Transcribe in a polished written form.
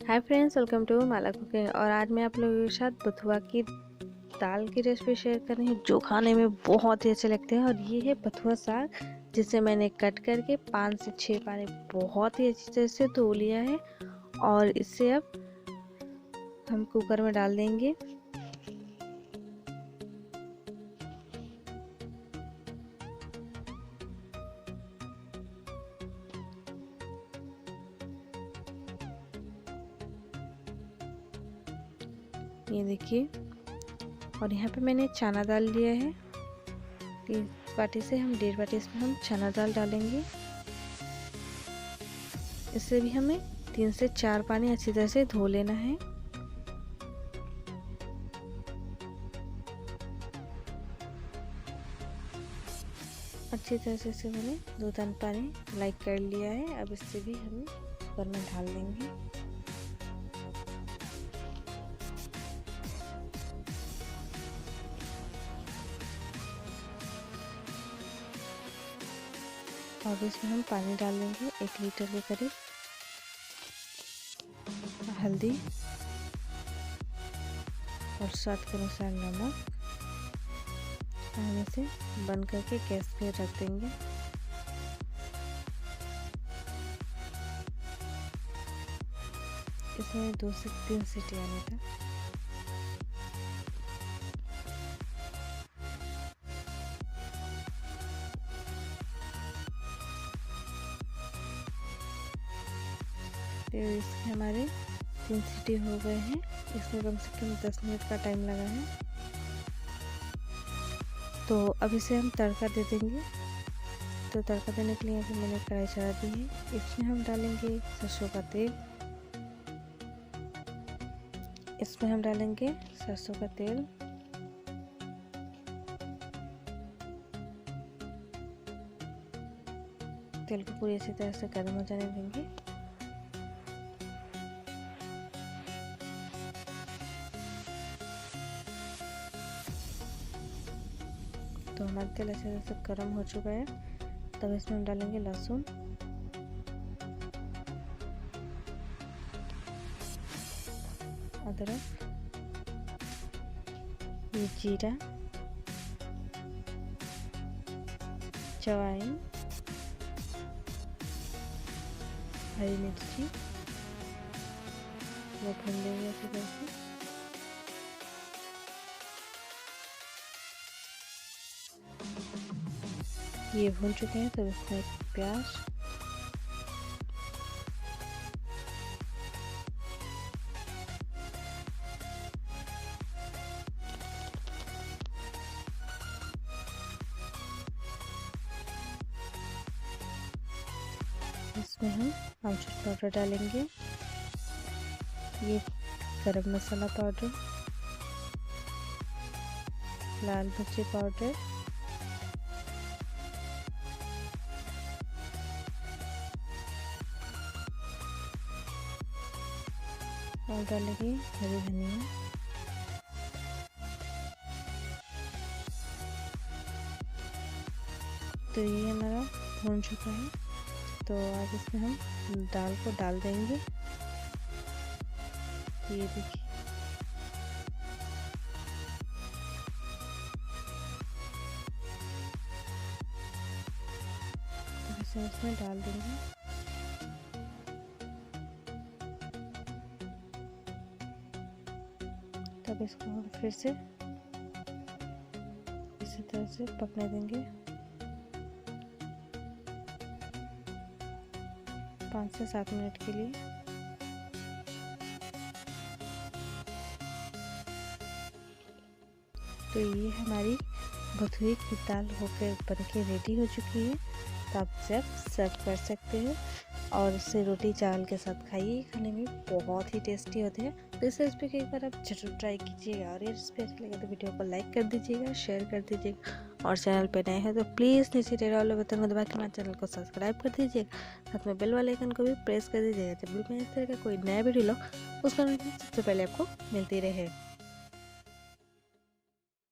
Hi friends, welcome to Mala cooking. और आज मैं आप लोगों के साथ बथुआ की दाल की रेसिपी शेयर कर रही हूँ जो खाने में बहुत ही अच्छे लगते हैं। और ये है बथुआ साग, जिसे मैंने कट करके 5 से 6 पानी बहुत ही अच्छी तरह से धो लिया है। और इसे अब हम कुकर में डाल देंगे। ये देखिए, और यहाँ पे मैंने चना दाल लिया है। इस बाटी से हम 1.5 बाटी इसमें हम चना दाल डालेंगे। इससे भी हमें 3 से 4 पानी अच्छी तरह से धो लेना है। अच्छी तरह से इसे मैंने 2-3 पानी लाइक कर लिया है। अब इससे भी हम कुकर में ढाल देंगे। और इसमें हम पानी डाल देंगे 1 लीटर के करीब। हल्दी और स्वाद के अनुसार नमक। हम इसे बंद करके गैस पे रख देंगे। इसमें 2 से 3 सीटी आने तक। तो इसमें हमारे 3 सीटी हो गए हैं। इसमें कम से कम 10 मिनट का टाइम लगा है। तो अब इसे हम तड़का दे देंगे। तो तड़का देने के लिए यहाँ पे मैंने कढ़ाई चढ़ा दी है। इसमें हम डालेंगे सरसों का तेल। इसमें हम डालेंगे सरसों का तेल। तेल को पूरी अच्छी तरह से गर्म हो जाने देंगे। तो हमारा तेल अच्छी तरह से गर्म हो चुका है। तब इसमें हम डालेंगे लहसुन, अदरक, ये जीरा, अजवाइन, हरी मिर्ची, वो भून लेंगे अच्छी तरह से। ये भून चुके हैं। तो इसमें प्याज, इसमें हम आमचूर पाउडर डालेंगे, ये गरम मसाला पाउडर, लाल मिर्ची पाउडर, और डालेंगे हरी धनिया। तो ये हमारा भून चुका है। तो अब इसमें हम दाल को डाल देंगे। ये देखिए, तो इसे इसमें डाल देंगे। तब इसको हम फिर से इसी तरह से पकने देंगे 5 से 7 मिनट के लिए। तो ये हमारी बथुए की दाल होकर बनके रेडी हो चुकी है। तो आप इसे सर्व कर सकते हो और इसे रोटी चावल के साथ खाइए। खाने में बहुत ही टेस्टी होते हैं। तो इस रेसिपी को एक बार आप जरूर ट्राई कीजिएगा। और ये रेसिपी अच्छी लगे तो वीडियो को लाइक कर दीजिएगा, शेयर कर दीजिएगा। और चैनल पे नए हैं तो प्लीज़ नीचे रेड वाले बटन को दबा के हमारे चैनल को सब्सक्राइब कर दीजिएगा। साथ में बेल वाले आइकन को भी प्रेस कर दीजिएगा, जब भी मैं इस तरह का कोई नया वीडियो लाऊं उसका नोटिफिकेशन सबसे पहले आपको मिलती रहे।